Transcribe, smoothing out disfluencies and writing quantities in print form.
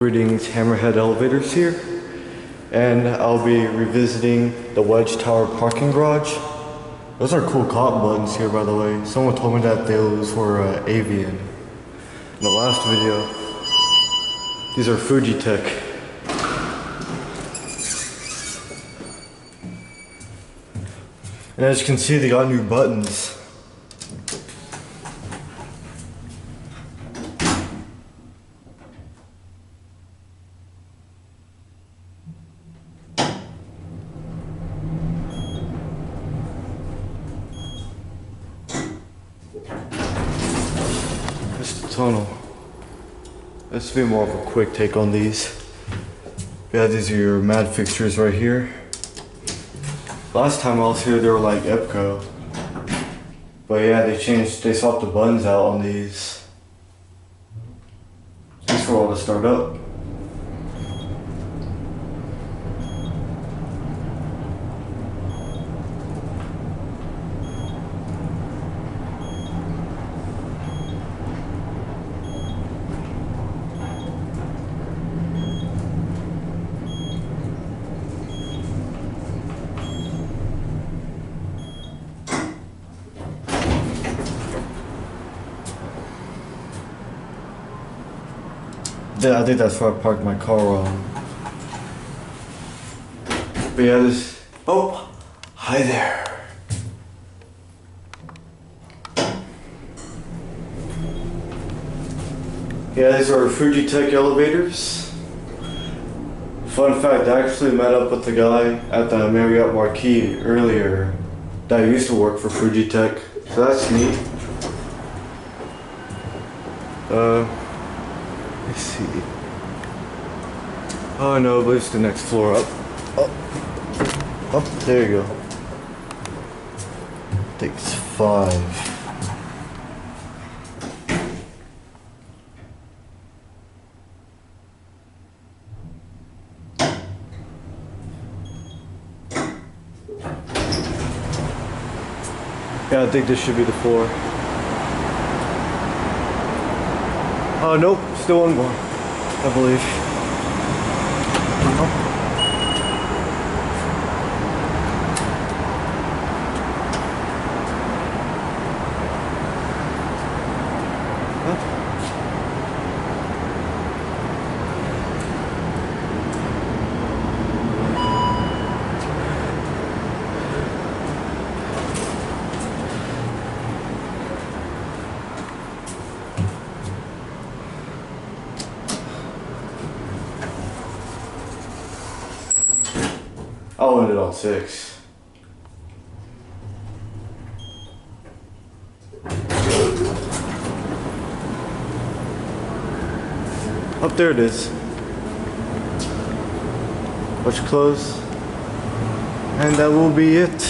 Greetings, Hammerhead Elevators here, and I'll be revisiting the Wedge Tower parking garage. Those are cool cotton buttons here, by the way. Someone told me that those were Avian. In the last video, these are Fujitec. And as you can see, they got new buttons. It's the tunnel. This will be more of a quick take on these. Yeah, these are your mat fixtures right here. Last time I was here, they were like Epco. But yeah, they swapped the buttons out on these. These for all to start up. Yeah, I think that's where I parked my car on. But yeah, this... Oh! Hi there! Yeah, these are Fujitec elevators. Fun fact, I actually met up with the guy at the Marriott Marquis earlier that used to work for Fujitec, so that's neat. Let's see. Oh no, but it's the next floor up. Up, there you go. I think it's 5. Yeah, I think this should be the floor. Oh, nope, still one more, I believe. Oh. I'll end it on 6. Up there it is. Watch close. And that will be it.